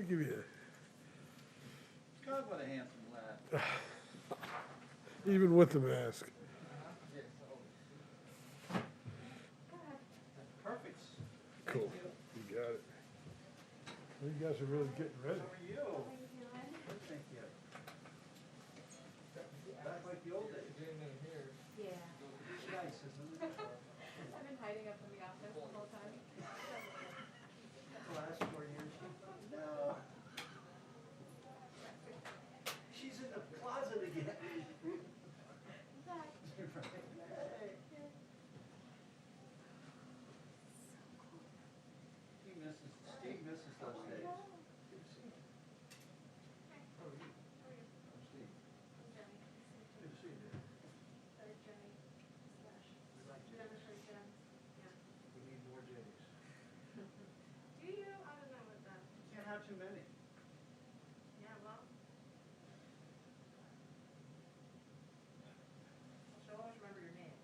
me give you God, what a handsome lad. even with the mask. Perfect. Cool. You got it. You guys are really getting ready. How are you? Good, thank you. Back like the old days. Yeah. Nice, isn't it? I've been hiding up in the office the whole time. The last 4 years. No. She's in the closet again. Back. Hey. Steve misses those days. Good to see you. How are you? I'm Steve. Good to see you, dear. We need more Jennies. Do you? I don't know what that. Can't have too many. Yeah, well. She'll always remember your name.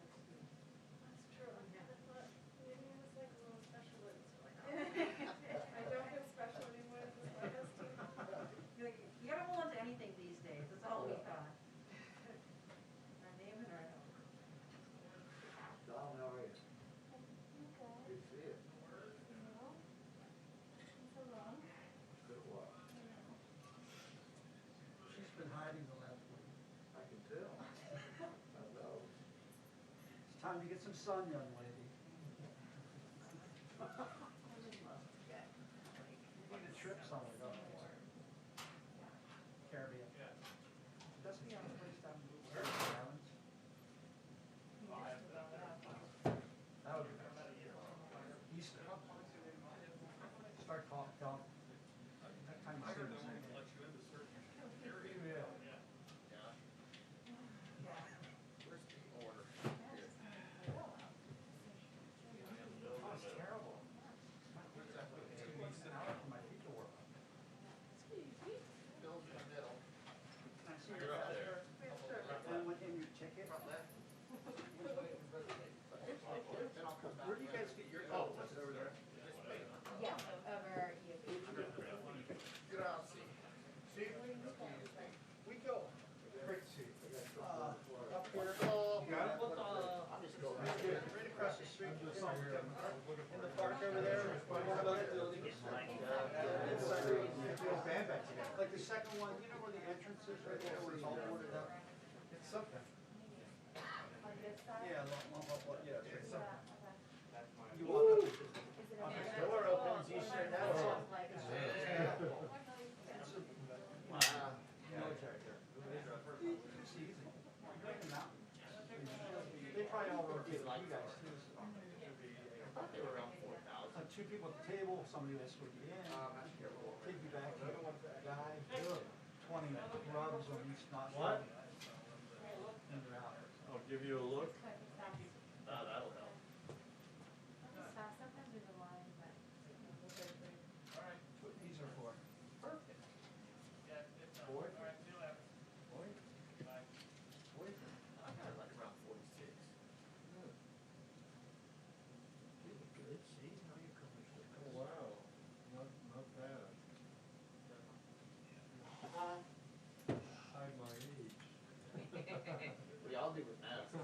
That's true. Yeah. That's what, your name is like a little special, but it's like, I don't feel special anymore. It's just like us two. You're like, you gotta hold on to anything these days. That's all we thought. Our name and our number. Don, how are you? Good to see you. Good walk. She's been hiding the last week. I can tell. I know. It's time to get some sun, young lady. You need a trip somewhere, don't you? Caribbean. Doesn't he have a place down in the Caribbean Islands? That would be better. Easter. Start talking, tell him. That time you see him, say, yeah. Oh, it's terrible. It's an hour for my feet to work. Can I see your passport? And in your ticket? Where do you guys get your, oh, is it over there? Yeah, over you. Grazie. See, we go. Great to see you. Up here. You got it? Right across the street from somewhere. In the park over there. One of those buildings. Like the second one, you know where the entrance is right there, where it's all boarded up? It's something. On this side? Yeah, yeah. It's something. You Is walk up. it a man? Door opens, you sit down. Like, Military there. It's easy. You're in the mountains. They probably all rotate like you guys too. I thought they were around 4,000. Two people at the table, somebody will escort you in, take you back to the guy, 20 rubs on each nostril. What? And you're out. I'll give you a look. That'll That'll help. Sometimes there's a line, but. Alright, what these are for? Perfect. Boy? Boy? Boy? I got it like around 46. You look good, see, how you come this way. Oh, wow. Not bad. Hide my age. What do y'all do with Nato?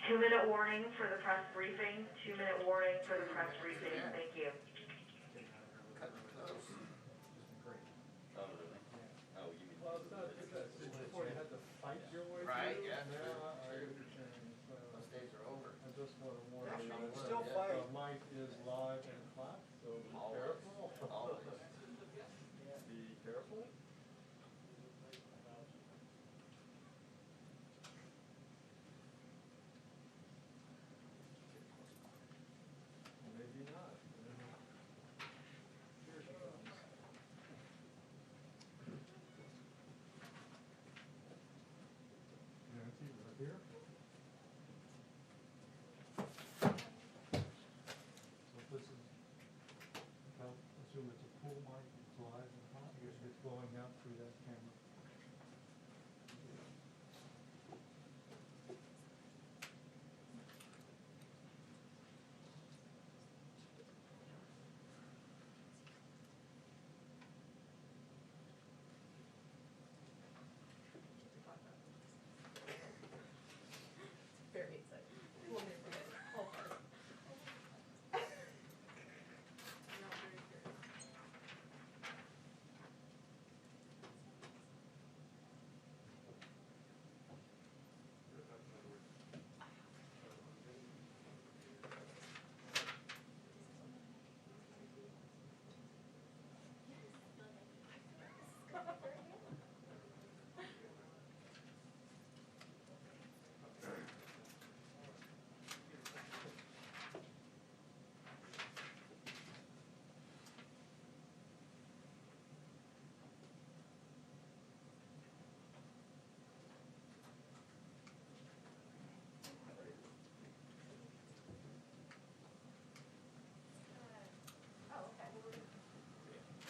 2-minute warning for the press briefing, 2-minute warning for the press briefing, thank you. Cut close. Oh, really? Oh, you mean. Well, it's not, before you had to fight your way through. Right, yeah, Now, I true. understand, so. Those days are over. I just want to warn you. Actually, you can that still the fight. mic is live and flat, so be Always. careful. Always. Be careful. Maybe not. Here she comes. Nancy, right here. So this is, I assume it's a pool mic, it's live and hot, it's blowing out through that camera. Very exciting. We'll make it all hard. Not very good.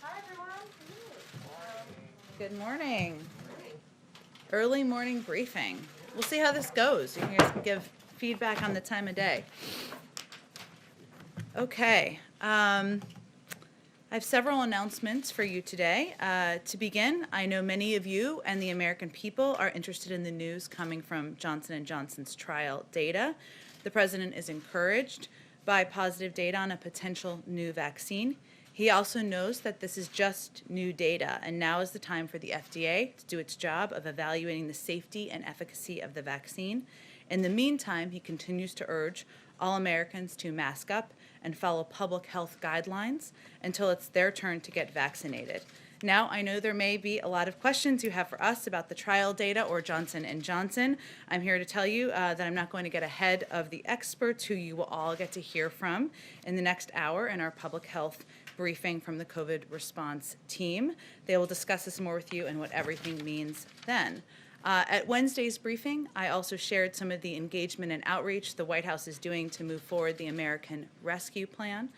Hi, everyone. Good morning. Early morning briefing. We'll see how this goes. You guys can give feedback on the time of day. Okay. I have several announcements for you today. To begin, I know many of you and the American people are interested in the news coming from Johnson & Johnson's trial data. The president is encouraged by positive data on a potential new vaccine. He also knows that this is just new data, and now is the time for the FDA to do its job of evaluating the safety and efficacy of the vaccine. In the meantime, he continues to urge all Americans to mask up and follow public health guidelines until it's their turn to get vaccinated. Now, I know there may be a lot of questions you have for us about the trial data or Johnson & Johnson. I'm here to tell you that I'm not going to get ahead of the experts who you will all get to hear from in the next hour in our public health briefing from the COVID response team. They will discuss this more with you and what everything means then. At Wednesday's briefing, I also shared some of the engagement and outreach the White House is doing to move forward the American Rescue Plan.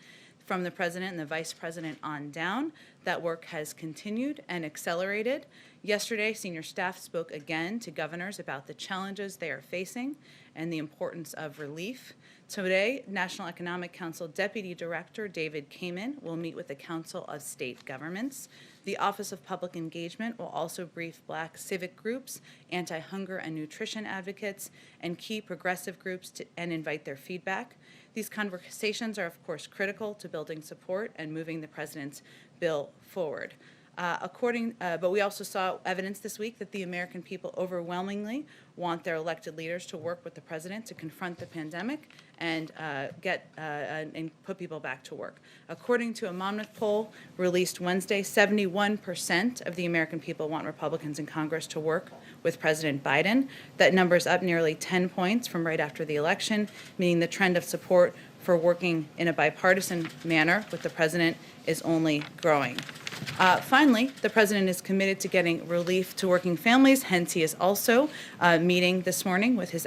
From the president and the vice president on down, that work has continued and accelerated. Yesterday, senior staff spoke again to governors about the challenges they are facing and the importance of relief. Today, National Economic Council Deputy Director David Kamen will meet with the Council of State Governments. The Office of Public Engagement will also brief Black civic groups, anti-hunger and nutrition advocates, and key progressive groups and invite their feedback. These conversations are, of course, critical to building support and moving the president's bill forward. But we also saw evidence this week that the American people overwhelmingly want their elected leaders to work with the president to confront the pandemic and and put people back to work. According to a Monmouth poll released Wednesday, 71% of the American people want Republicans in Congress to work with President Biden. That number is up nearly 10 points from right after the election, meaning the trend of support for working in a bipartisan manner with the president is only growing. Finally, the president is committed to getting relief to working families. Hence, he is also meeting this morning with his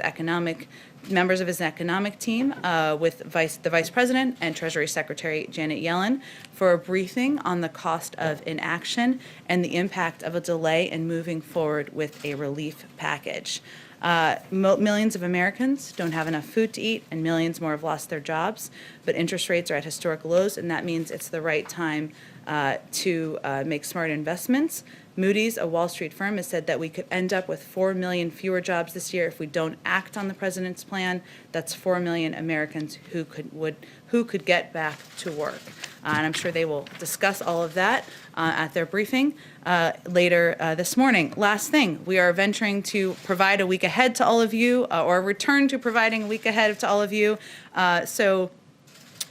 members of his economic team, with the vice president and Treasury Secretary Janet Yellen for a briefing on the cost of inaction and the impact of a delay in moving forward with a relief package. Millions of Americans don't have enough food to eat, and millions more have lost their jobs. But interest rates are at historic lows, and that means it's the right time to make smart investments. Moody's, a Wall Street firm, has said that we could end up with 4 million fewer jobs this year if we don't act on the president's plan. That's 4 million Americans who could get back to work. And I'm sure they will discuss all of that at their briefing later this morning. Last thing, we are venturing to provide a week ahead to all of you, or return to providing a week ahead to all of you. So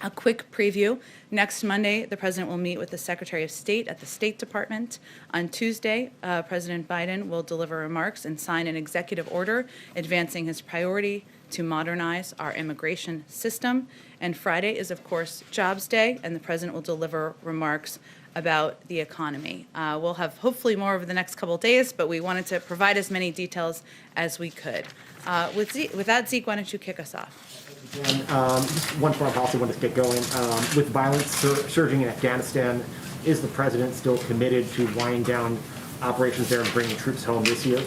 a quick preview. Next Monday, the president will meet with the Secretary of State at the State Department. On Tuesday, President Biden will deliver remarks and sign an executive order advancing his priority to modernize our immigration system. And Friday is, of course, Jobs Day, and the president will deliver remarks about the economy. We'll have hopefully more over the next couple of days, but we wanted to provide as many details as we could. With that, Zeke, why don't you kick us off? And just one foreign policy I wanted to get going. With violence surging in Afghanistan, is the president still committed to winding down operations there and bringing troops home this year?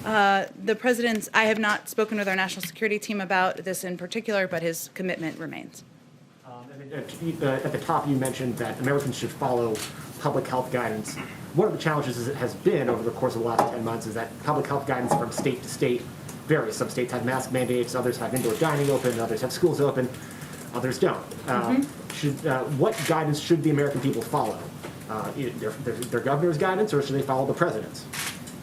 The president's, I have not spoken with our national security team about this in particular, but his commitment remains. At the top, you mentioned that Americans should follow public health guidance. One of the challenges has been over the course of the last 10 months is that public health guidance from state to state varies. Some states have mask mandates, others have indoor dining open, others have schools open, others don't. What guidance should the American people follow? Their governor's guidance, or should they follow the president's?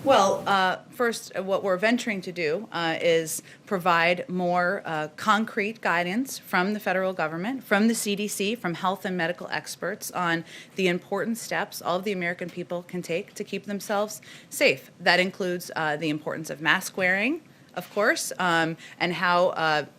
Well, first, what we're venturing to do is provide more concrete guidance from the federal government, from the CDC, from health and medical experts on the important steps all of the American people can take to keep themselves safe. That includes the importance of mask wearing, of course, and how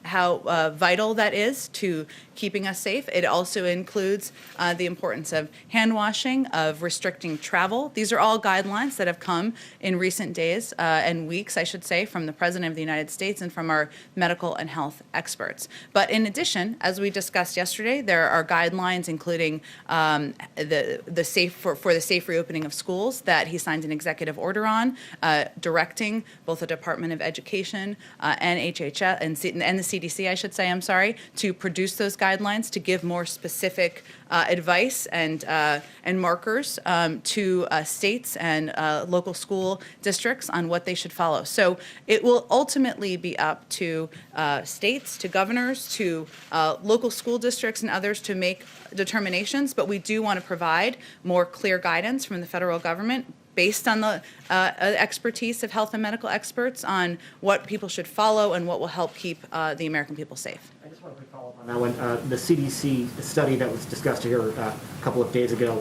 vital that is to keeping us safe. It also includes the importance of hand washing, of restricting travel. These are all guidelines that have come in recent days and weeks, I should say, from the President of the United States and from our medical and health experts. But in addition, as we discussed yesterday, there are guidelines including the safe reopening of schools that he signed an executive order on, directing both the Department of Education and HHS and the CDC, I should say, I'm sorry, to produce those guidelines to give more specific advice and markers to states and local school districts on what they should follow. So it will ultimately be up to states, to governors, to local school districts and others to make determinations, but we do want to provide more clear guidance from the federal government based on the expertise of health and medical experts on what people should follow and what will help keep the American people safe. I just want to quick follow up on that one. The CDC study that was discussed here a couple of days ago,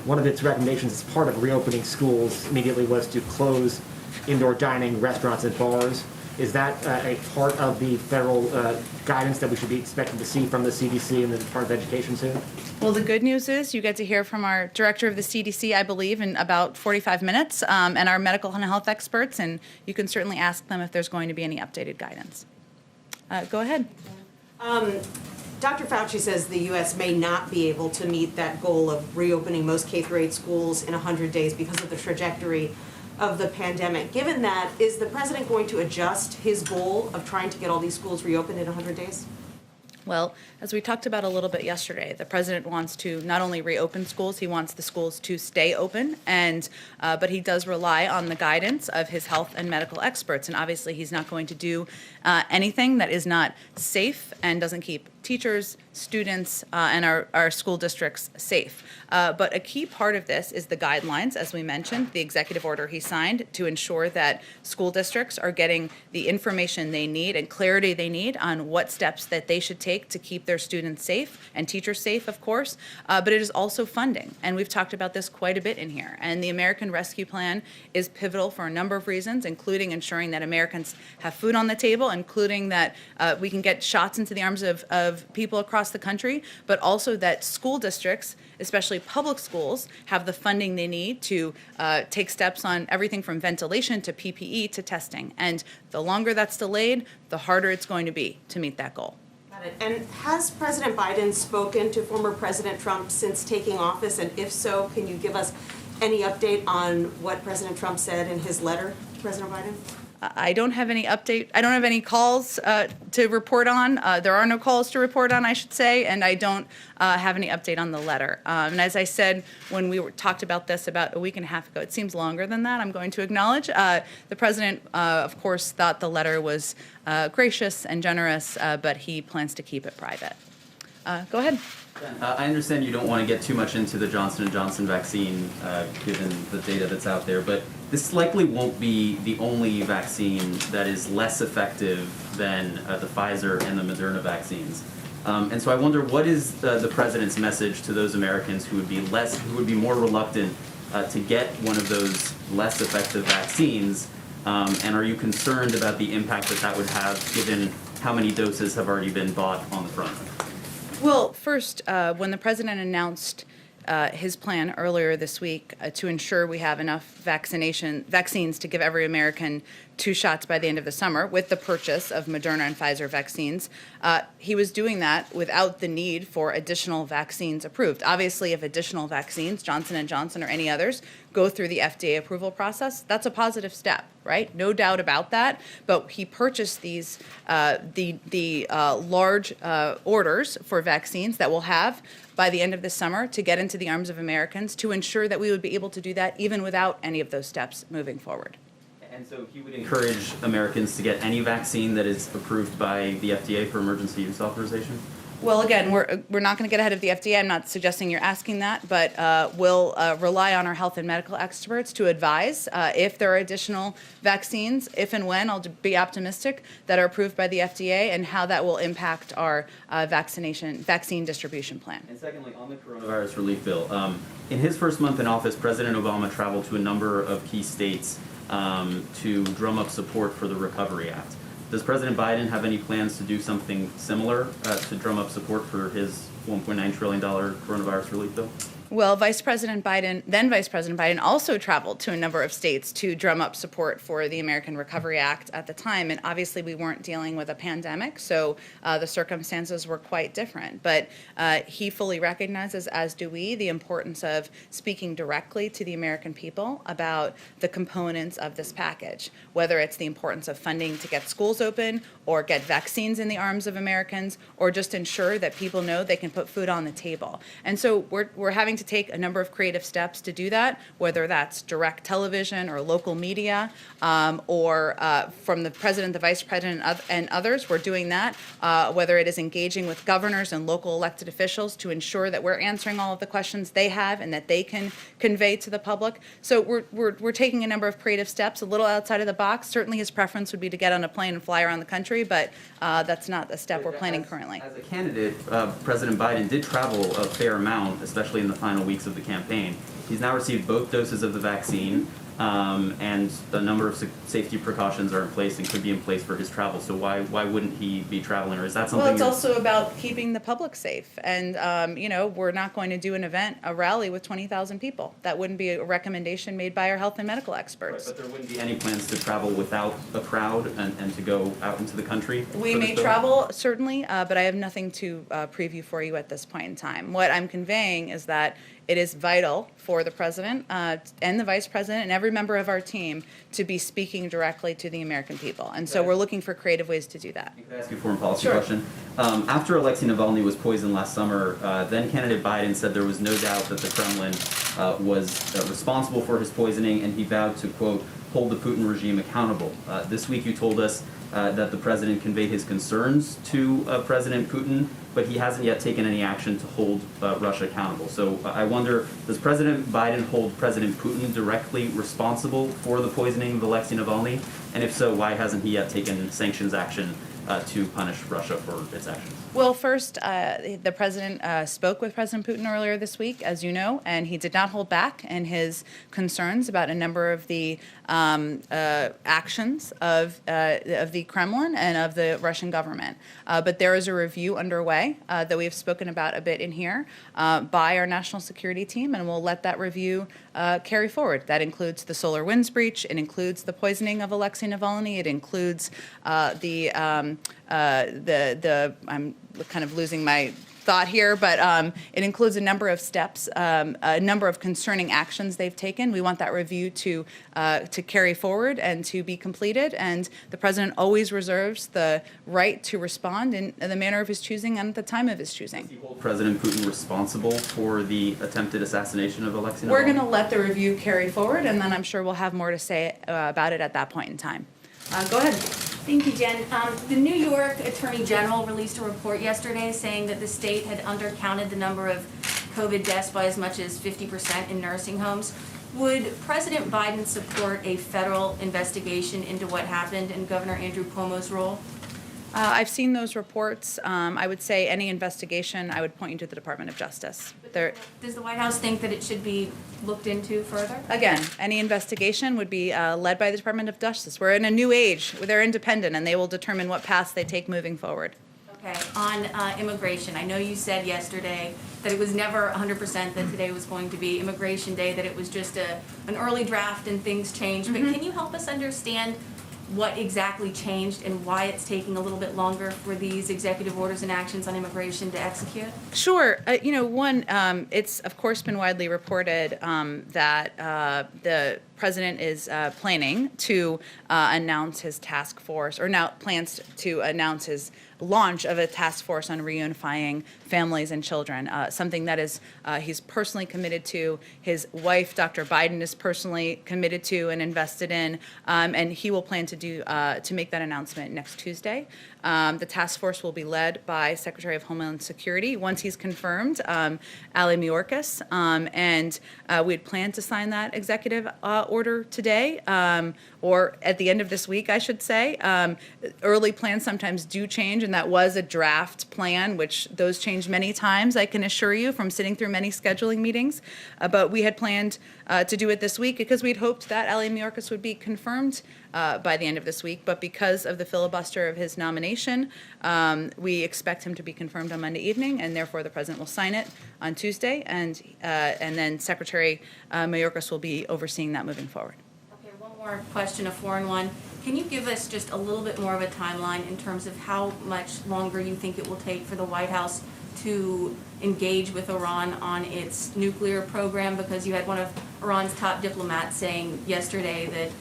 one of its recommendations as part of reopening schools immediately was to close indoor dining, restaurants, and bars. Is that a part of the federal guidance that we should be expecting to see from the CDC and the Department of Education soon? Well, the good news is you get to hear from our director of the CDC, I believe, in about 45 minutes, and our medical and health experts, and you can certainly ask them if there's going to be any updated guidance. Go ahead. Dr. Fauci says the U.S. may not be able to meet that goal of reopening most K-8 schools in 100 days because of the trajectory of the pandemic. Given that, is the president going to adjust his goal of trying to get all these schools reopened in 100 days? Well, as we talked about a little bit yesterday, the president wants to not only reopen schools, he wants the schools to stay open, and but he does rely on the guidance of his health and medical experts, and obviously he's not going to do anything that is not safe and doesn't keep teachers, students, and our school districts safe. But a key part of this is the guidelines, as we mentioned, the executive order he signed to ensure that school districts are getting the information they need and clarity they need on what steps that they should take to keep their students safe and teachers safe, of course. But it is also funding, and we've talked about this quite a bit in here. And the American Rescue Plan is pivotal for a number of reasons, including ensuring that Americans have food on the table, including that we can get shots into the arms of people across the country, but also that school districts, especially public schools, have the funding they need to take steps on everything from ventilation to PPE to testing. And the longer that's delayed, the harder it's going to be to meet that goal. Got it. And has President Biden spoken to former President Trump since taking office? And if so, can you give us any update on what President Trump said in his letter to President Biden? I don't have any update. I don't have any calls to report on. There are no calls to report on, I should say, and I don't have any update on the letter. And as I said when we talked about this about a week and a half ago, it seems longer than that, I'm going to acknowledge. The president, of course, thought the letter was gracious and generous, but he plans to keep it private. Go ahead. I understand you don't want to get too much into the Johnson & Johnson vaccine, given the data that's out there, but this likely won't be the only vaccine that is less effective than the Pfizer and the Moderna vaccines. And so I wonder, what is the president's message to those Americans who would be more reluctant to get one of those less effective vaccines? And are you concerned about the impact that would have, given how many doses have already been bought on the front? Well, first, when the president announced his plan earlier this week to ensure we have enough vaccines to give every American 2 shots by the end of the summer with the purchase of Moderna and Pfizer vaccines, he was doing that without the need for additional vaccines approved. Obviously, if additional vaccines, Johnson & Johnson or any others, go through the FDA approval process, that's a positive step, right? No doubt about that. But he purchased these large orders for vaccines that we'll have by the end of this summer to get into the arms of Americans to ensure that we would be able to do that even without any of those steps moving forward. And so he would encourage Americans to get any vaccine that is approved by the FDA for emergency use authorization? Well, again, we're not going to get ahead of the FDA. I'm not suggesting you're asking that, but we'll rely on our health and medical experts to advise if there are additional vaccines, if and when, I'll be optimistic, that are approved by the FDA and how that will impact our vaccine distribution plan. And secondly, on the coronavirus relief bill, in his first month in office, President Obama traveled to a number of key states to drum up support for the Recovery Act. Does President Biden have any plans to do something similar to drum up support for his $1.9 trillion coronavirus relief bill? Well, then Vice President Biden also traveled to a number of states to drum up support for the American Recovery Act at the time. And obviously we weren't dealing with a pandemic, so the circumstances were quite different. But he fully recognizes, as do we, the importance of speaking directly to the American people about the components of this package, whether it's the importance of funding to get schools open or get vaccines in the arms of Americans, or just ensure that people know they can put food on the table. And so we're having to take a number of creative steps to do that, whether that's direct television or local media, or from the president, the vice president, and others. We're doing that, whether it is engaging with governors and local elected officials to ensure that we're answering all of the questions they have and that they can convey to the public. So we're taking a number of creative steps, a little outside of the box. Certainly his preference would be to get on a plane and fly around the country, but that's not a step we're planning currently. As a candidate, President Biden did travel a fair amount, especially in the final weeks of the campaign. He's now received both doses of the vaccine, and a number of safety precautions are in place and could be in place for his travel. So why wouldn't he be traveling, or is that something? Well, it's also about keeping the public safe, and we're not going to do a rally with 20,000 people. That wouldn't be a recommendation made by our health and medical experts. Right, but there wouldn't be any plans to travel without a crowd and to go out into the country? We may travel, certainly, but I have nothing to preview for you at this point in time. What I'm conveying is that it is vital for the president and the vice president and every member of our team to be speaking directly to the American people. And so we're looking for creative ways to do that. Can I ask you a foreign policy question? After Alexi Navalny was poisoned last summer, then candidate Biden said there was no doubt that the Kremlin was responsible for his poisoning, and he vowed to, quote, hold the Putin regime accountable. This week you told us that the president conveyed his concerns to President Putin, but he hasn't yet taken any action to hold Russia accountable. So I wonder, does President Biden hold President Putin directly responsible for the poisoning of Alexei Navalny? And if so, why hasn't he yet taken sanctions action to punish Russia for its actions? Well, first, the president spoke with President Putin earlier this week, as you know, and he did not hold back in his concerns about a number of the actions of the Kremlin and of the Russian government. But there is a review underway that we have spoken about a bit in here by our national security team, and we'll let that review carry forward. That includes the SolarWinds breach. It includes the poisoning of Alexei Navalny. It includes I'm kind of losing my thought here, but it includes a number of steps, a number of concerning actions they've taken. We want that review to carry forward and to be completed, and the president always reserves the right to respond in the manner of his choosing and at the time of his choosing. Does he hold President Putin responsible for the attempted assassination of Alexi Navalny? We're going to let the review carry forward, and then I'm sure we'll have more to say about it at that point in time. Go ahead. Thank you, Jen. The New York Attorney General released a report yesterday saying that the state had undercounted the number of COVID deaths by as much as 50% in nursing homes. Would President Biden support a federal investigation into what happened and Governor Andrew Cuomo's role? I've seen those reports. I would say any investigation, I would point you to the Department of Justice. Does the White House think that it should be looked into further? Again, any investigation would be led by the Department of Justice. We're in a new age. They're independent, and they will determine what paths they take moving forward. Okay, on immigration, I know you said yesterday that it was never 100% that today was going to be Immigration Day, that it was just an early draft and things changed. But can you help us understand what exactly changed and why it's taking a little bit longer for these executive orders and actions on immigration to execute? Sure. It's of course been widely reported that the president is planning to announce his task force, or now plans to announce his launch of a task force on reunifying families and children, something that is he's personally committed to, his wife, Dr. Biden, is personally committed to and invested in, and he will plan to make that announcement next Tuesday. The task force will be led by Secretary of Homeland Security once he's confirmed, Ali Mayorkas, and we had planned to sign that executive order today, or at the end of this week, I should say. Early plans sometimes do change, and that was a draft plan, which those change many times, I can assure you, from sitting through many scheduling meetings. But we had planned to do it this week because we'd hoped that Ali Mayorkas would be confirmed by the end of this week, but because of the filibuster of his nomination, we expect him to be confirmed on Monday evening, and therefore the president will sign it on Tuesday, and then Secretary Mayorkas will be overseeing that moving forward. Okay, one more question, a foreign one. Can you give us just a little bit more of a timeline in terms of how much longer you think it will take for the White House to engage with Iran on its nuclear program? Because you had one of Iran's top diplomats saying yesterday that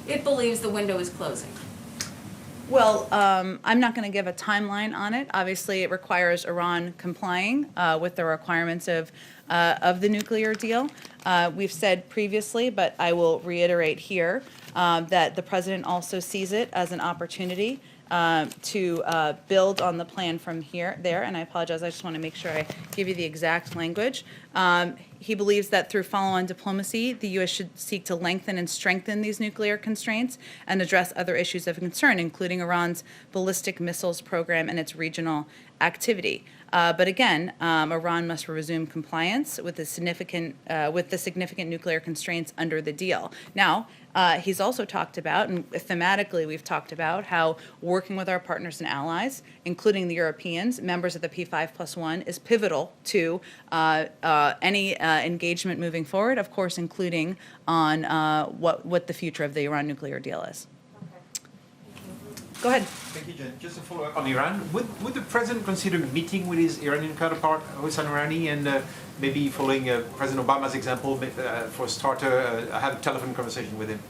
it believes the window is closing. Well, I'm not going to give a timeline on it. Obviously, it requires Iran complying with the requirements of the nuclear deal. We've said previously, but I will reiterate here, that the president also sees it as an opportunity to build on the plan from there, and I apologize, I just want to make sure I give you the exact language. He believes that through follow-on diplomacy, the U.S. should seek to lengthen and strengthen these nuclear constraints and address other issues of concern, including Iran's ballistic missiles program and its regional activity. But again, Iran must resume compliance with the significant nuclear constraints under the deal. Now, he's also talked about, and thematically we've talked about, how working with our partners and allies, including the Europeans, members of the P5+1, is pivotal to any engagement moving forward, of course, including on what the future of the Iran nuclear deal is. Go ahead. Thank you, Jen. Just to follow up on Iran, would the president consider meeting with his Iranian counterpart, Hossein Rouhani, and maybe following President Obama's example, for a starter, have a telephone conversation with him?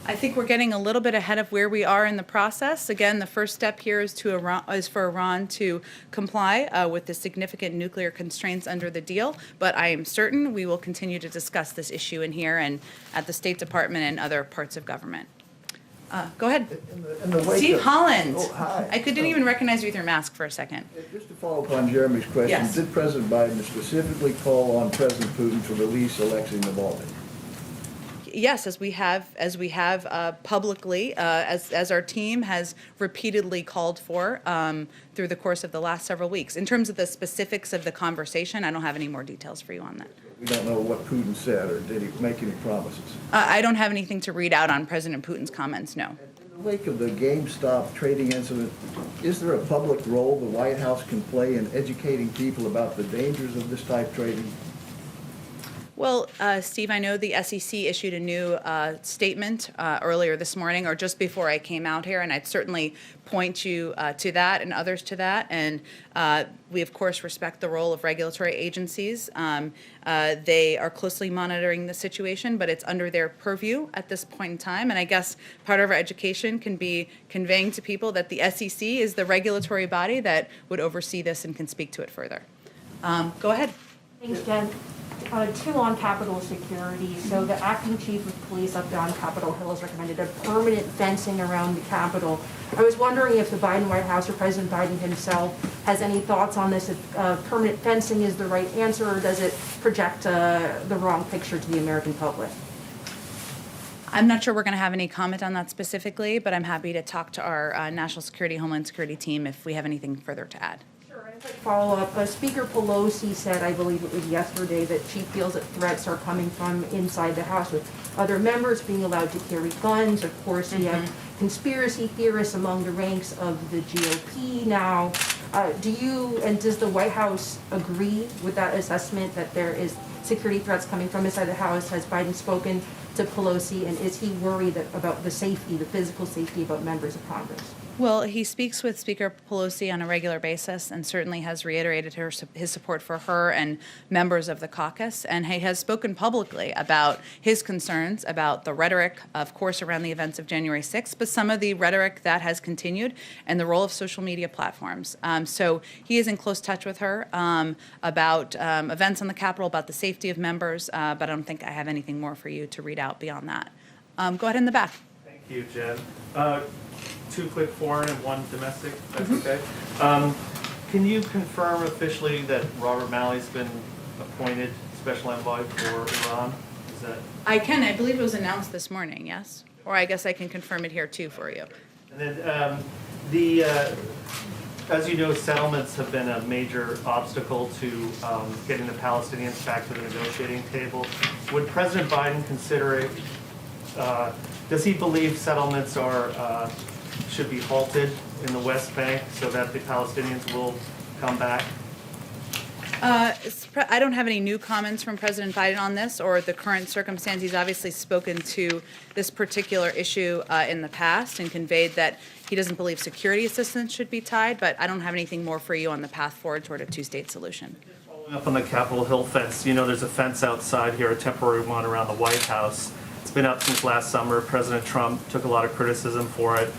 I think we're getting a little bit ahead of where we are in the process. Again, the first step here is for Iran to comply with the significant nuclear constraints under the deal. But I am certain we will continue to discuss this issue in here and at the State Department and other parts of government. Go ahead. Steve Holland. Oh, hi. I didn't even recognize you with your mask for a second. Just to follow up on Jeremy's question, Yes. did President Biden specifically call on President Putin to release Alexei Navalny? Yes, as we have publicly, as our team has repeatedly called for through the course of the last several weeks. In terms of the specifics of the conversation, I don't have any more details for you on that. We don't know what Putin said, or did he make any promises? I don't have anything to read out on President Putin's comments, no. In the wake of the Gamestop trading incident, is there a public role the White House can play in educating people about the dangers of this type of trading? Well, Steve, I know the SEC issued a new statement earlier this morning, or just before I came out here, and I'd certainly point you to that and others to that. And we, of course, respect the role of regulatory agencies. They are closely monitoring the situation, but it's under their purview at this point in time. And I guess part of our education can be conveying to people that the SEC is the regulatory body that would oversee this and can speak to it further. Go ahead. Thanks, Jen. Two on Capitol security. So the acting chief of police up there on Capitol Hill has recommended a permanent fencing around the Capitol. I was wondering if the Biden White House or President Biden himself has any thoughts on this, if permanent fencing is the right answer, or does it project the wrong picture to the American public? I'm not sure we're going to have any comment on that specifically, but I'm happy to talk to our National Security, Homeland Security team if we have anything further to add. Follow-up, Speaker Pelosi said, I believe it was yesterday, that she feels that threats are coming from inside the House, with other members being allowed to carry guns. Of course, we have conspiracy theorists among the ranks of the GOP now. Do you and does the White House agree with that assessment that there is security threats coming from inside the House? Has Biden spoken to Pelosi, and is he worried about the safety, the physical safety of members of Congress? Well, he speaks with Speaker Pelosi on a regular basis and certainly has reiterated his support for her and members of the caucus. And he has spoken publicly about his concerns about the rhetoric, of course, around the events of January 6th, but some of the rhetoric that has continued and the role of social media platforms. So he is in close touch with her about events on the Capitol, about the safety of members, but I don't think I have anything more for you to read out beyond that. Go ahead in the back. Thank you, Jen. Two quick foreign and one domestic, if that's okay. Can you confirm officially that Robert Malley's been appointed special envoy for Iran? Is that? I can. I believe it was announced this morning, yes? Or I guess I can confirm it here too for you. And then as you know, settlements have been a major obstacle to getting the Palestinians back to the negotiating table. Would President Biden consider it, does he believe settlements are should be halted in the West Bank so that the Palestinians will come back? I don't have any new comments from President Biden on this or the current circumstance. He's obviously spoken to this particular issue in the past and conveyed that he doesn't believe security assistance should be tied, but I don't have anything more for you on the path forward toward a two-state solution. Following up on the Capitol Hill fence, you know there's a fence outside here, a temporary one around the White House. It's been up since last summer. President Trump took a lot of criticism for it.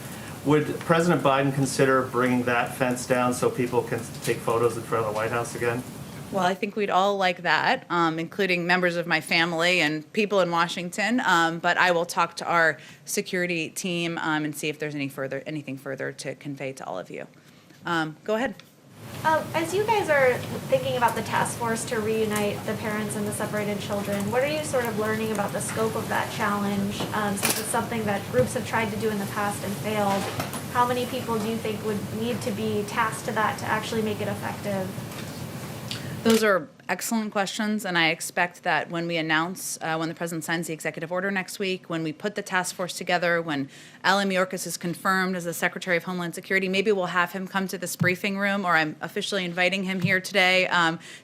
Would President Biden consider bringing that fence down so people can take photos in front of the White House again? Well, I think we'd all like that, including members of my family and people in Washington. But I will talk to our security team and see if there's anything further to convey to all of you. Go ahead. As you guys are thinking about the task force to reunite the parents and the separated children, what are you sort of learning about the scope of that challenge? Since it's something that groups have tried to do in the past and failed, how many people do you think would need to be tasked to that to actually make it effective? Those are excellent questions, and I expect that when we announce, when the president signs the executive order next week, when we put the task force together, when Alan Mayorkas is confirmed as the Secretary of Homeland Security, maybe we'll have him come to this briefing room, or I'm officially inviting him here today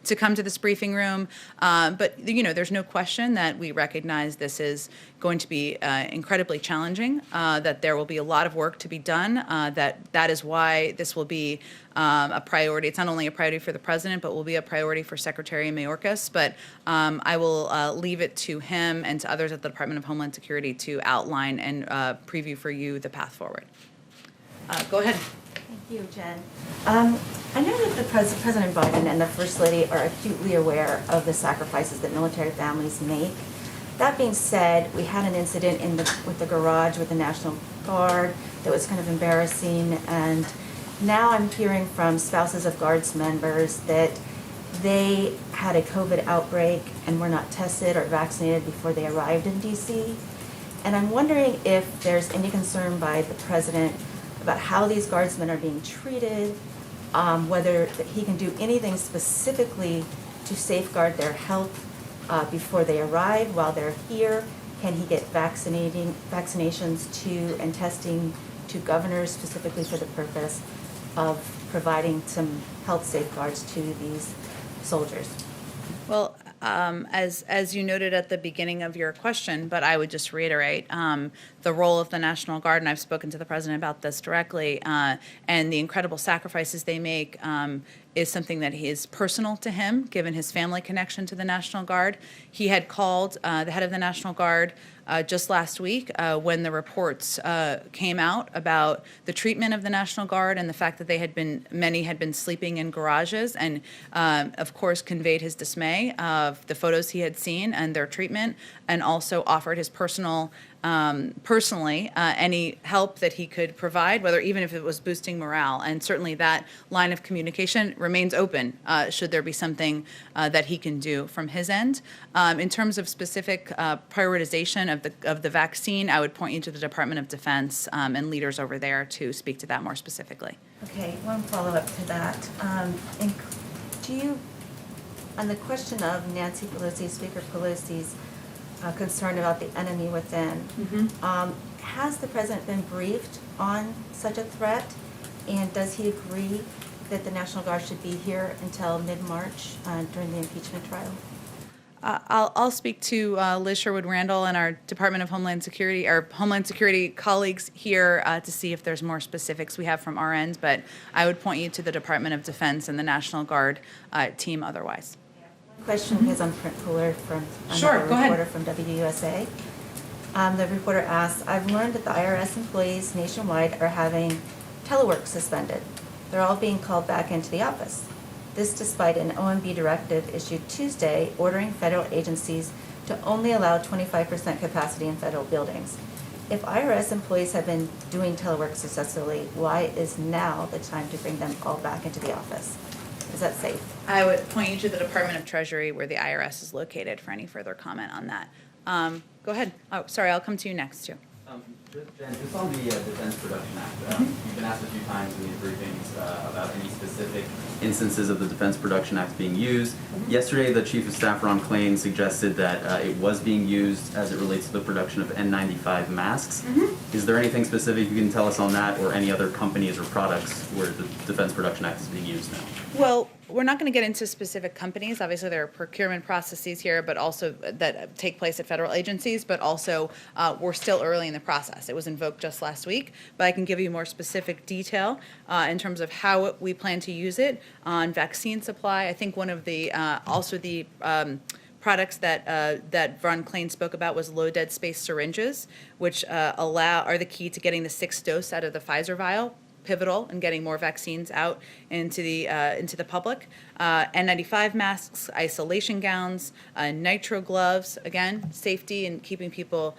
to come to this briefing room. But you know, there's no question that we recognize this is going to be incredibly challenging, that there will be a lot of work to be done, that is why this will be a priority. It's not only a priority for the president, but will be a priority for Secretary Mayorkas. But I will leave it to him and to others at the Department of Homeland Security to outline and preview for you the path forward. Go ahead. Thank you, Jen. I know that the President Biden and the First Lady are acutely aware of the sacrifices that military families make. That being said, we had an incident with the garage with the National Guard that was kind of embarrassing, and now I'm hearing from spouses of Guards members that they had a COVID outbreak and were not tested or vaccinated before they arrived in DC. And I'm wondering if there's any concern by the President about how these Guardsmen are being treated, whether he can do anything specifically to safeguard their health before they arrive, while they're here. Can he get vaccinations to and testing to governors specifically for the purpose of providing some health safeguards to these soldiers? Well, As you noted at the beginning of your question, but I would just reiterate the role of the National Guard, and I've spoken to the President about this directly, and the incredible sacrifices they make is something that is personal to him, given his family connection to the National Guard. He had called the head of the National Guard just last week when the reports came out about the treatment of the National Guard and the fact that many had been sleeping in garages, and of course conveyed his dismay of the photos he had seen and their treatment, and also offered his personally any help that he could provide, whether even if it was boosting morale. And certainly that line of communication remains open should there be something that he can do from his end. In terms of specific prioritization of the vaccine, I would point you to the Department of Defense and leaders over there to speak to that more specifically. Okay, one follow-up to that. On the question of Nancy Pelosi, Speaker Pelosi's concern about the enemy within, has the president been briefed on such a threat? And does he agree that the National Guard should be here until mid-March during the impeachment trial? I'll speak to Liz Sherwood-Randall and our Department of Homeland Security colleagues here to see if there's more specifics we have from our end, but I would point you to the Department of Defense and the National Guard team otherwise. Question is on print cooler from Sure, another go ahead. reporter from WUSA. The reporter asks, I've learned that the IRS employees nationwide are having telework suspended. They're all being called back into the office. This despite an OMB directive issued Tuesday ordering federal agencies to only allow 25% capacity in federal buildings. If IRS employees have been doing telework successfully, why is now the time to bring them all back into the office? Is that safe? I would point you to the Department of Treasury where the IRS is located for any further comment on that. Go ahead. Oh, sorry, I'll come to you next too. Jen, just on the Defense Production Act, you've been asked a few times in these briefings about any specific instances of the Defense Production Act being used. Yesterday, the Chief of Staff, Ron Klain, suggested that it was being used as it relates to the production of N95 masks. Is there anything specific you can tell us on that, or any other companies or products where the Defense Production Act is being used now? Well, we're not going to get into specific companies. Obviously, there are procurement processes here, but also that take place at federal agencies, but also we're still early in the process. It was invoked just last week, but I can give you more specific detail in terms of how we plan to use it on vaccine supply. I think one of the, also the products that Ron Klain spoke about was low dead space syringes, which are the key to getting the 6th dose out of the Pfizer vial. Pivotal in getting more vaccines out into the public. N95 masks, isolation gowns, nitro gloves, again, safety and keeping people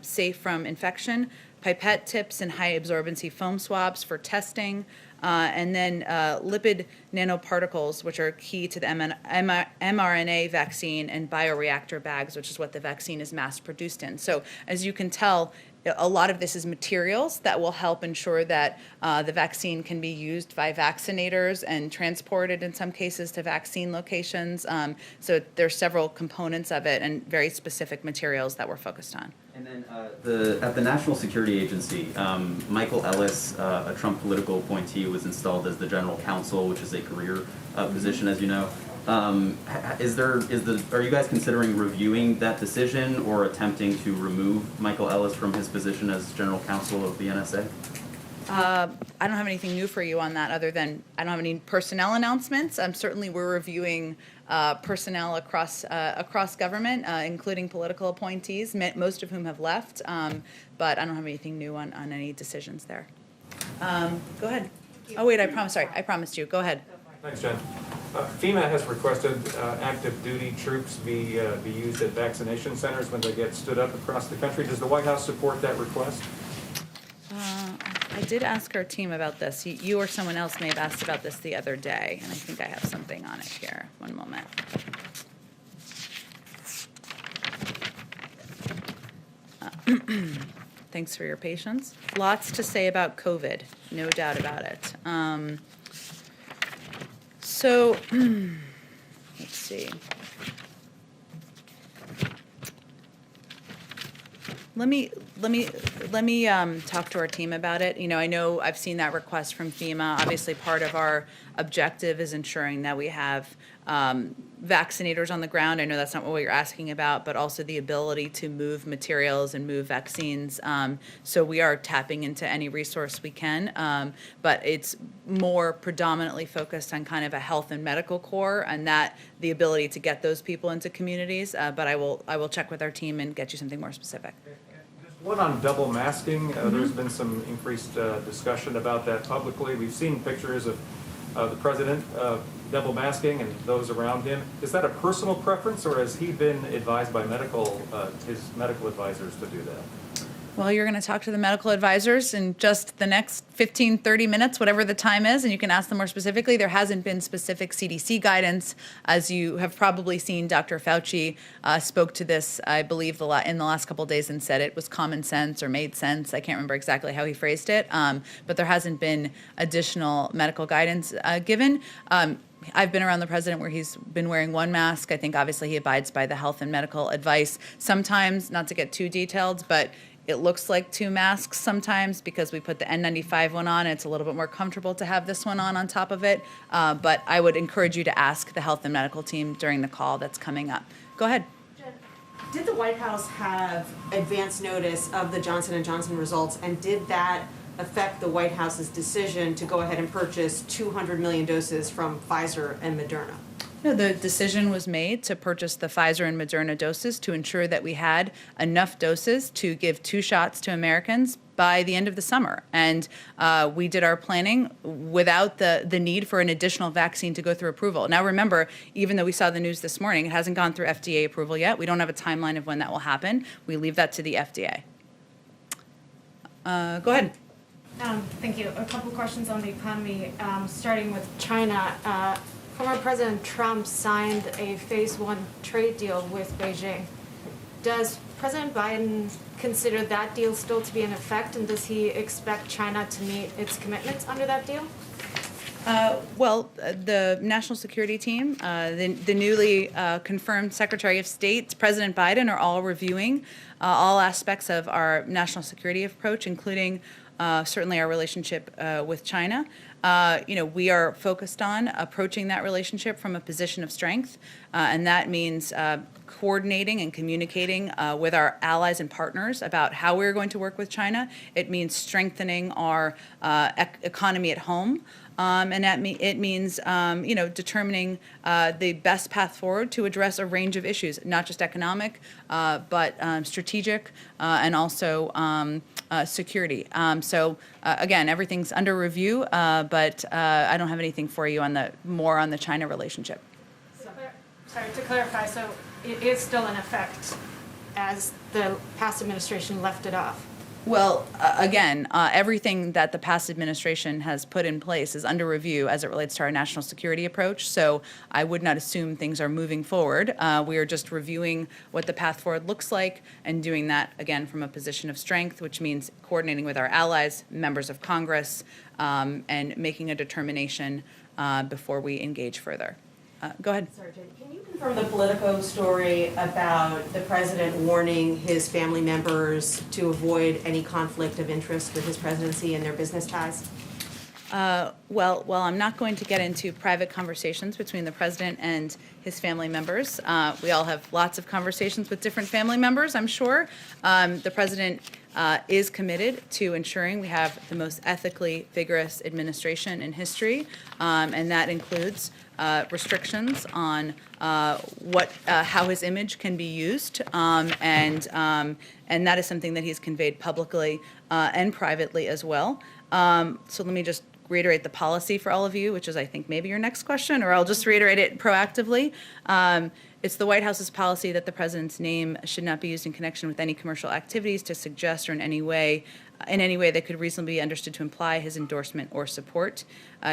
safe from infection, pipette tips and high absorbency foam swabs for testing, and then lipid nanoparticles, which are key to the mRNA vaccine, and bioreactor bags, which is what the vaccine is mass produced in. So as you can tell, a lot of this is materials that will help ensure that the vaccine can be used by vaccinators and transported in some cases to vaccine locations. So there's several components of it and very specific materials that we're focused on. And then at the National Security Agency, Michael Ellis, a Trump political appointee, was installed as the general counsel, which is a career position, as you know. Are you guys considering reviewing that decision or attempting to remove Michael Ellis from his position as general counsel of the NSA? I don't have anything new for you on that other than I don't have any personnel announcements. Certainly we're reviewing personnel across government, including political appointees, most of whom have left, but I don't have anything new on any decisions there. Go ahead. Oh, wait, I promised you. Go ahead. Thanks, Jen. FEMA has requested active duty troops be used at vaccination centers when they get stood up across the country. Does the White House support that request? I did ask our team about this. You or someone else may have asked about this the other day, and I think I have something on it here. One moment. Thanks for your patience. Lots to say about COVID, no doubt about it. So, let's see. Let me let me talk to our team about it. I know I've seen that request from FEMA. Obviously, part of our objective is ensuring that we have vaccinators on the ground. I know that's not what you're asking about, but also the ability to move materials and move vaccines. So we are tapping into any resource we can, but it's more predominantly focused on kind of a health and medical core, and that the ability to get those people into communities. But I will check with our team and get you something more specific. One on double masking. There's been some increased discussion about that publicly. We've seen pictures of the president double masking and those around him. Is that a personal preference, or has he been advised by his medical advisors to do that? Well, you're going to talk to the medical advisors in just the next 15, 30 minutes, whatever the time is, and you can ask them more specifically. There hasn't been specific CDC guidance. As you have probably seen, Dr. Fauci spoke to this, I believe, in the last couple of days and said it was common sense or made sense. I can't remember exactly how he phrased it, but there hasn't been additional medical guidance given. I've been around the president where he's been wearing one mask. I think obviously he abides by the health and medical advice. Sometimes, not to get too detailed, but it looks like two masks sometimes because we put the N95 one on. And it's a little bit more comfortable to have this one on top of it. But I would encourage you to ask the health and medical team during the call that's coming up. Go ahead. Did the White House have advance notice of the Johnson & Johnson results, and did that affect the White House's decision to go ahead and purchase 200 million doses from Pfizer and Moderna? No, the decision was made to purchase the Pfizer and Moderna doses to ensure that we had enough doses to give 2 shots to Americans by the end of the summer. And we did our planning without the need for an additional vaccine to go through approval. Now remember, even though we saw the news this morning, it hasn't gone through FDA approval yet. We don't have a timeline of when that will happen. We leave that to the FDA. Go ahead. Thank you. A couple questions on the economy, starting with China. Former President Trump signed a phase 1 trade deal with Beijing. Does President Biden consider that deal still to be in effect, and does he expect China to meet its commitments under that deal? The national security team, the newly confirmed Secretary of State, President Biden, are all reviewing all aspects of our national security approach, including certainly our relationship with China. We are focused on approaching that relationship from a position of strength, and that means coordinating and communicating with our allies and partners about how we're going to work with China. It means strengthening our economy at home. And it means, determining the best path forward to address a range of issues, not just economic, but strategic and also security. Again, everything's under review, but I don't have anything for you on the China relationship. Sorry, to clarify, so it is still in effect as the past administration left it off? Well, again, everything that the past administration has put in place is under review as it relates to our national security approach. So I would not assume things are moving forward. We are just reviewing what the path forward looks like and doing that, again, from a position of strength, which means coordinating with our allies, members of Congress, and making a determination before we engage further. Go ahead. Sergeant, can you confirm the Politico story about the president warning his family members to avoid any conflict of interest with his presidency and their business ties? Well, I'm not going to get into private conversations between the president and his family members. We all have lots of conversations with different family members, I'm sure. The president is committed to ensuring we have the most ethically vigorous administration in history, and that includes restrictions on how his image can be used, and that is something that he's conveyed publicly and privately as well. So let me just reiterate the policy for all of you, which is, I think, maybe your next question, or I'll just reiterate it proactively. It's the White House's policy that the president's name should not be used in connection with any commercial activities to suggest or in any way that could reasonably be understood to imply his endorsement or support.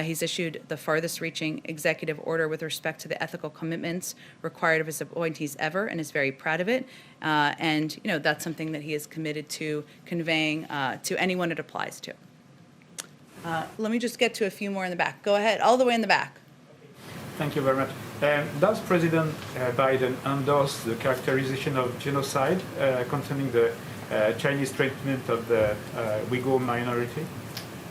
He's issued the farthest-reaching executive order with respect to the ethical commitments required of his appointees ever, and is very proud of it. And that's something that he is committed to conveying to anyone it applies to. Let me just get to a few more in the back. Go ahead, all the way in the back. Thank you very much. Does President Biden endorse the characterization of genocide concerning the Chinese treatment of the Uyghur minority?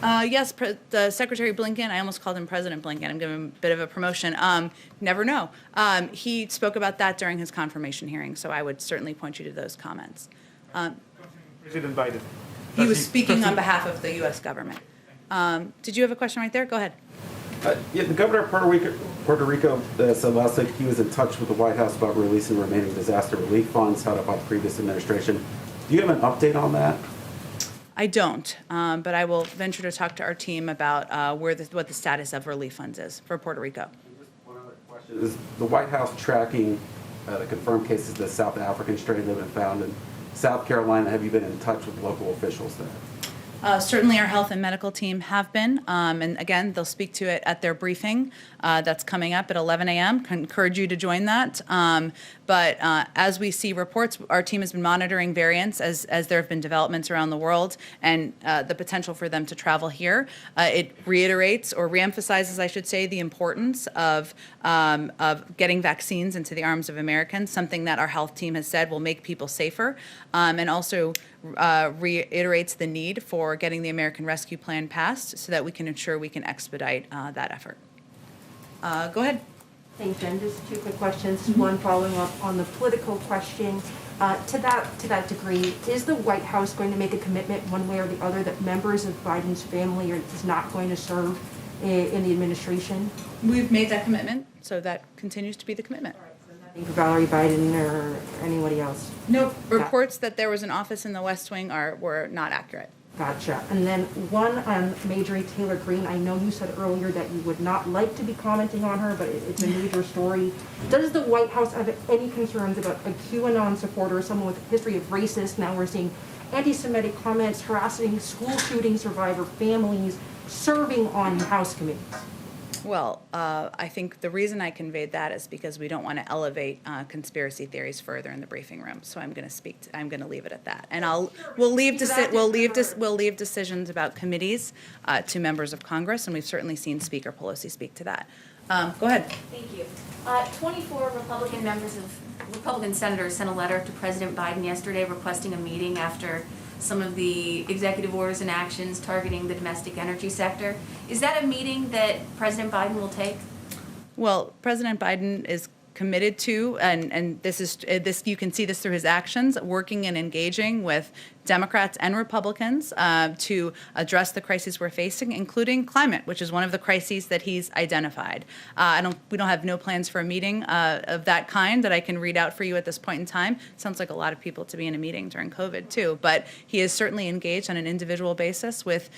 Yes, the Secretary Blinken, I almost called him President Blinken, I'm giving him a bit of a promotion. Never know. He spoke about that during his confirmation hearing, so I would certainly point you to those comments. President Biden. He was speaking on behalf of the U.S. government. Did you have a question right there? Go ahead. Yeah, the governor of Puerto Rico said last week he was in touch with the White House about releasing remaining disaster relief funds held up by the previous administration. Do you have an update on that? I don't, but I will venture to talk to our team about what the status of relief funds is for Puerto Rico. One other question. Is the White House tracking the confirmed cases of the South African strain that have been found in South Carolina? Have you been in touch with local officials there? Certainly our health and medical team have been, and again, they'll speak to it at their briefing that's coming up at 11 a.m. I encourage you to join that. But as we see reports, our team has been monitoring variants as there have been developments around the world and the potential for them to travel here. It reiterates or reemphasizes, I should say, the importance of getting vaccines into the arms of Americans, something that our health team has said will make people safer, and also reiterates the need for getting the American Rescue Plan passed so that we can ensure we can expedite that effort. Go ahead. Thanks, Jen. Just two quick questions. One following up on the political question. To that degree, is the White House going to make a commitment one way or the other that members of Biden's family are not going to serve in the administration? We've made that commitment, so that continues to be the commitment. For Valerie Biden or anybody else? No, reports that there was an office in the West Wing were not accurate. Gotcha. And then one on Marjorie Taylor Greene. I know you said earlier that you would not like to be commenting on her, but it's a major story. Does the White House have any concerns about a QAnon supporter, someone with a history of racist? Now we're seeing anti-Semitic comments, harassing school shooting survivor families, serving on House committees. Well, I think the reason I conveyed that is because we don't want to elevate conspiracy theories further in the briefing room. So I'm going to leave it at that, and we'll leave decisions about committees to members of Congress, and we've certainly seen Speaker Pelosi speak to that. Go ahead. Thank you. 24 Republican senators sent a letter to President Biden yesterday requesting a meeting after some of the executive orders and actions targeting the domestic energy sector. Is that a meeting that President Biden will take? Well, President Biden is committed to, and this you can see this through his actions, working and engaging with Democrats and Republicans to address the crises we're facing, including climate, which is one of the crises that he's identified. We don't have no plans for a meeting of that kind that I can read out for you at this point in time. Sounds like a lot of people to be in a meeting during COVID too, but he is certainly engaged on an individual basis with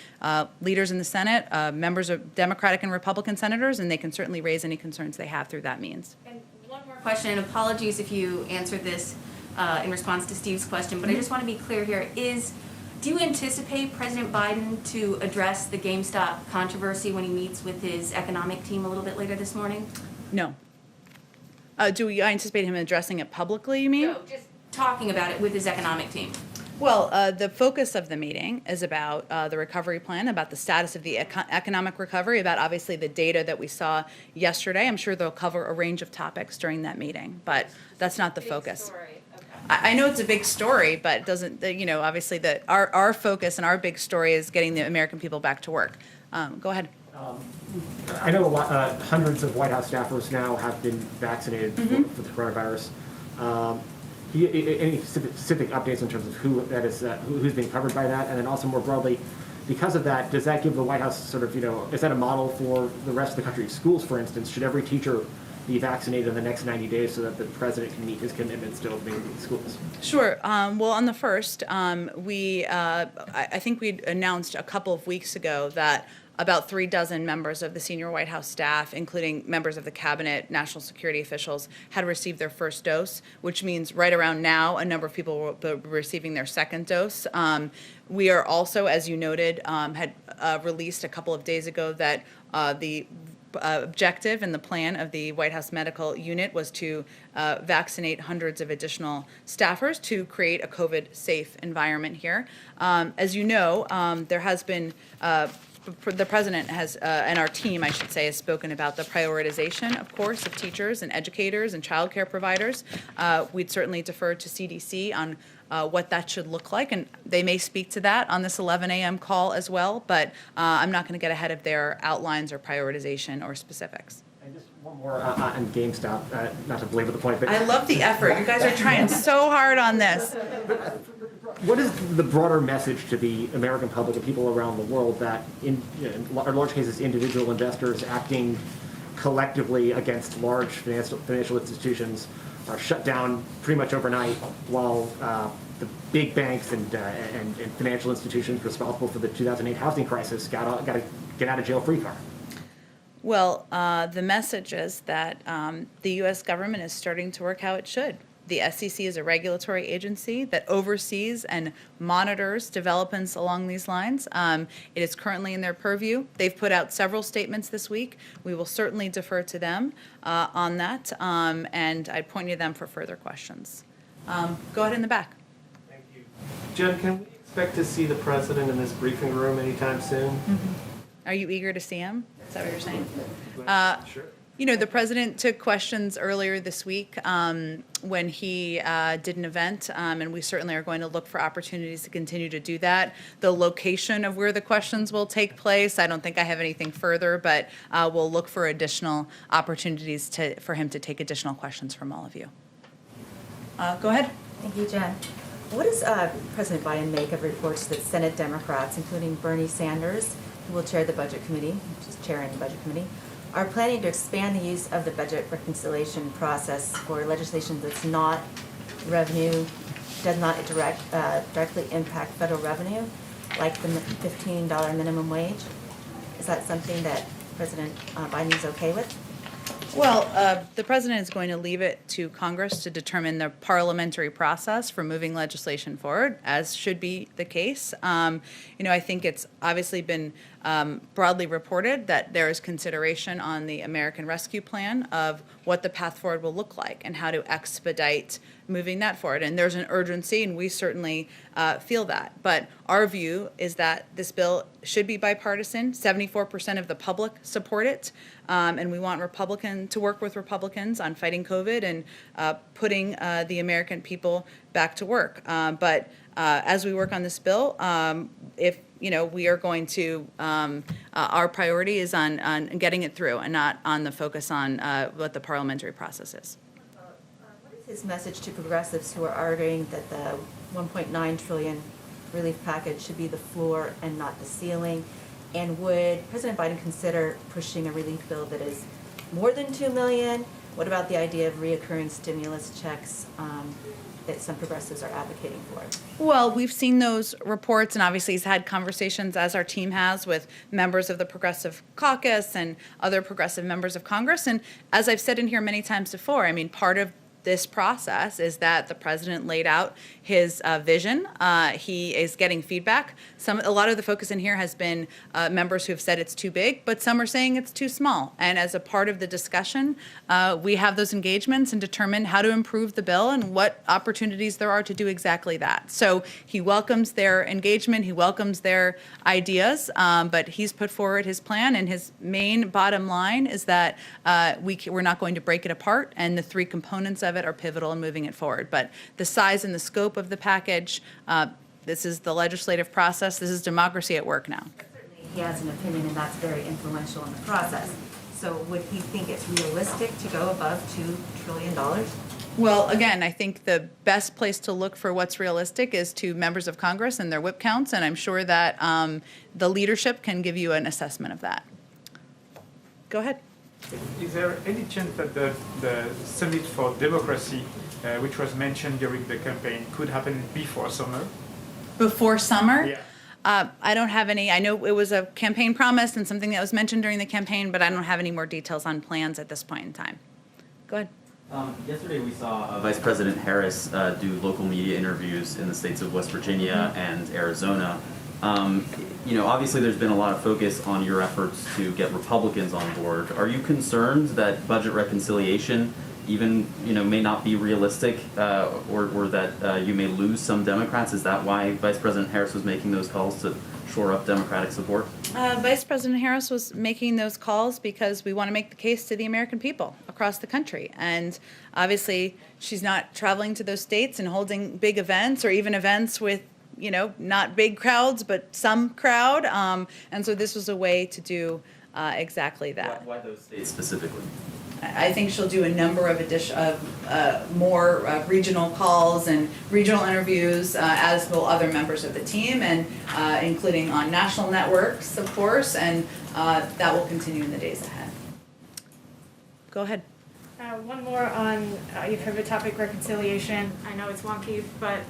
leaders in the Senate, members of Democratic and Republican senators, and they can certainly raise any concerns they have through that means. And one more question, and apologies if you answered this in response to Steve's question, but I just want to be clear here. Do you anticipate President Biden to address the Gamestop controversy when he meets with his economic team a little bit later this morning? No. I anticipate him addressing it publicly, you mean? No, just talking about it with his economic team. Well, the focus of the meeting is about the recovery plan, about the status of the economic recovery, about obviously the data that we saw yesterday. I'm sure they'll cover a range of topics during that meeting, but that's not the focus. I know it's a big story, but it doesn't, obviously our focus and our big story is getting the American people back to work. Go ahead. I know hundreds of White House staffers now have been vaccinated for the coronavirus. Any specific updates in terms of who that is, who's being covered by that, and then also more broadly, because of that, does that give the White House sort of, is that a model for the rest of the country? Schools, for instance, should every teacher be vaccinated in the next 90 days so that the president can meet his commitment still to being in schools? Sure. Well, on the first, I think we announced a couple of weeks ago that about 36 members of the senior White House staff, including members of the cabinet, national security officials, had received their first dose, which means right around now, a number of people will be receiving their second dose. We are also, as you noted, had released a couple of days ago that the objective and the plan of the White House Medical Unit was to vaccinate hundreds of additional staffers to create a COVID-safe environment here. As you know, there has been the president has, and our team, I should say, has spoken about the prioritization, of course, of teachers and educators and childcare providers. We'd certainly defer to CDC on what that should look like, and they may speak to that on this 11 a.m. call as well, but I'm not going to get ahead of their outlines or prioritization or specifics. And just one more on GameStop, not to belabor the point, but I love the effort. You guys are trying so hard on this. what is the broader message to the American public and people around the world that, in large cases, individual investors acting collectively against large financial institutions are shut down pretty much overnight, while the big banks and financial institutions responsible for the 2008 housing crisis got a get out of jail free card? Well, the message is that the U.S. government is starting to work how it should. The SEC is a regulatory agency that oversees and monitors developments along these lines. It is currently in their purview. They've put out several statements this week. We will certainly defer to them on that, and I'd point you to them for further questions. Go ahead in the back. Thank you. Jen, can we expect to see the president in this briefing room anytime soon? Mm-hmm. Are you eager to see him? Is that what you're saying? Sure. You know, the president took questions earlier this week when he did an event, and we certainly are going to look for opportunities to continue to do that. The location of where the questions will take place, I don't think I have anything further, but we'll look for additional opportunities for him to take additional questions from all of you. Go ahead. Thank you, Jen. What does President Biden make of reports that Senate Democrats, including Bernie Sanders, who will chair the Budget Committee, which is chairing the Budget Committee, are planning to expand the use of the budget reconciliation process for legislation that's not revenue, does not directly impact federal revenue, like the $15 minimum wage? Is that something that President Biden is okay with? Well, the president is going to leave it to Congress to determine the parliamentary process for moving legislation forward, as should be the case. You know, I think it's obviously been broadly reported that there is consideration on the American Rescue Plan of what the path forward will look like and how to expedite moving that forward. And there's an urgency, and we certainly feel that. But our view is that this bill should be bipartisan. 74% of the public support it, and we want Republicans to work with Republicans on fighting COVID and putting the American people back to work. But as we work on this bill, if you know, we are going to, our priority is on getting it through and not on the focus on what the parliamentary process is. What is his message to progressives who are arguing that the $1.9 trillion relief package should be the floor and not the ceiling? And would President Biden consider pushing a relief bill that is more than $2 million? What about the idea of reoccurring stimulus checks that some progressives are advocating for? Well, we've seen those reports, and obviously he's had conversations, as our team has, with members of the Progressive Caucus and other progressive members of Congress. And as I've said in here many times before, I mean, part of this process is that the president laid out his vision. He is getting feedback. A lot of the focus in here has been members who have said it's too big, but some are saying it's too small. And as a part of the discussion, we have those engagements and determine how to improve the bill and what opportunities there are to do exactly that. So he welcomes their engagement, he welcomes their ideas, but he's put forward his plan, and his main bottom line is that we're not going to break it apart, and the three components of it are pivotal in moving it forward. But the size and the scope of the package, this is the legislative process, this is democracy at work now. Certainly he has an opinion, and that's very influential in the process. So would he think it's realistic to go above $2 trillion? Well, again, I think the best place to look for what's realistic is to members of Congress and their whip counts, and I'm sure that the leadership can give you an assessment of that. Go ahead. Is there any chance that the Summit for Democracy, which was mentioned during the campaign, could happen before summer? Before summer? Yeah. I don't have any. I know it was a campaign promise and something that was mentioned during the campaign, but I don't have any more details on plans at this point in time. Go ahead. Yesterday we saw Vice President Harris do local media interviews in the states of West Virginia and Arizona. You know, obviously there's been a lot of focus on your efforts to get Republicans on board. Are you concerned that budget reconciliation even, you know, may not be realistic, or that you may lose some Democrats? Is that why Vice President Harris was making those calls to shore up Democratic support? Vice President Harris was making those calls because we want to make the case to the American people across the country. And obviously, she's not traveling to those states and holding big events or even events with, you know, not big crowds, but some crowd. And so this was a way to do exactly that. Why those states specifically? I think she'll do a number of more regional calls and regional interviews, as will other members of the team, and including on national networks, of course, and that will continue in the days ahead. Go ahead. One more on your favorite topic, reconciliation. I know it's wonky, but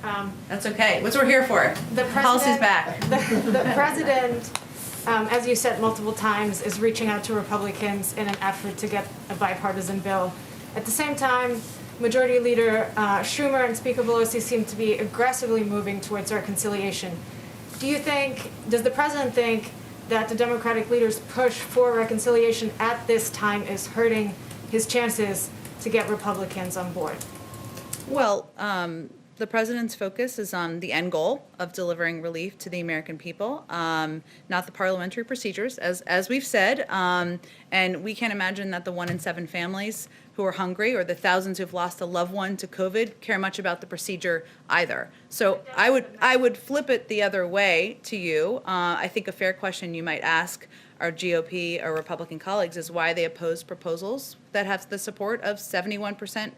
that's okay. That's what we're here for. The policy's back. The president, as you said multiple times, is reaching out to Republicans in an effort to get a bipartisan bill. At the same time, Majority Leader Schumer and Speaker Pelosi seem to be aggressively moving towards reconciliation. Does the president think that the Democratic leader's push for reconciliation at this time is hurting his chances to get Republicans on board? Well, the president's focus is on the end goal of delivering relief to the American people, not the parliamentary procedures, as we've said. And we can't imagine that the 1 in 7 families who are hungry or the thousands who've lost a loved one to COVID care much about the procedure either. So I would flip it the other way to you. I think a fair question you might ask our GOP or Republican colleagues is why they oppose proposals that have the support of 74%,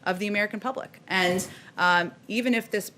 of the American public. And even if this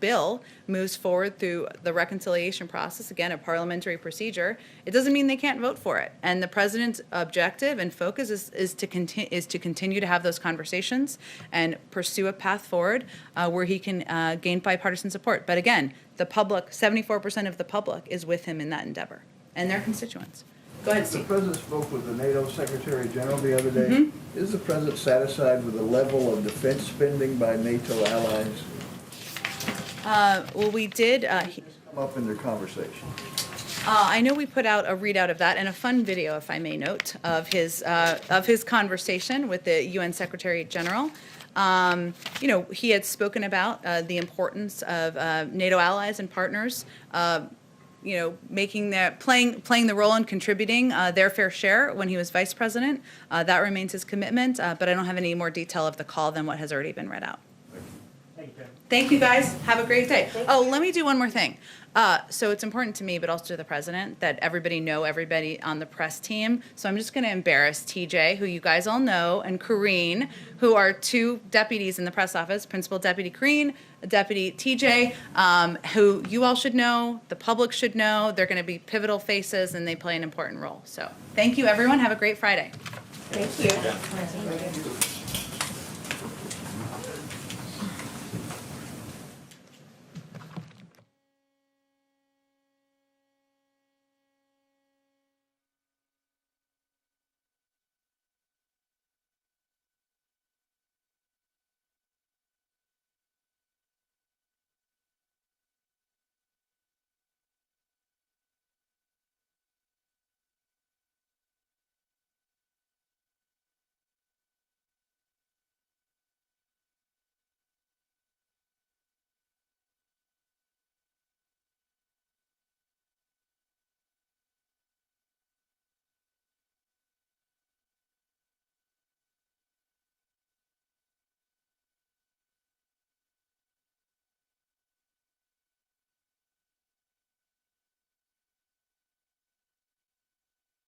bill moves forward through the reconciliation process, again, a parliamentary procedure, it doesn't mean they can't vote for it. And the president's objective and focus is to continue to have those conversations and pursue a path forward where he can gain bipartisan support. But again, the public, 74% of the public is with him in that endeavor, and their constituents. Go ahead, Steve. The president spoke with the Nato Secretary General the other day. Mm-hmm. Is the president satisfied with the level of defense spending by NATO allies? Well, we did. Come up in their conversation. I know we put out a readout of that and a fun video, if I may note, of his conversation with the UN Secretary General. He had spoken about the importance of NATO allies and partners, playing the role and contributing their fair share when he was vice president. That remains his commitment, but I don't have any more detail of the call than what has already been read out. Thank you, guys. Have a great day. Let me do one more thing. So it's important to me, but also to the president, that everybody know everybody on the press team. So I'm just going to embarrass TJ, who you guys all know, and Kareen, who are 2 deputies in the press office, Principal Deputy Kareen, Deputy TJ, who you all should know, the public should know. They're going to be pivotal faces, and they play an important role. So thank you, everyone. Have a great Friday. Thank you.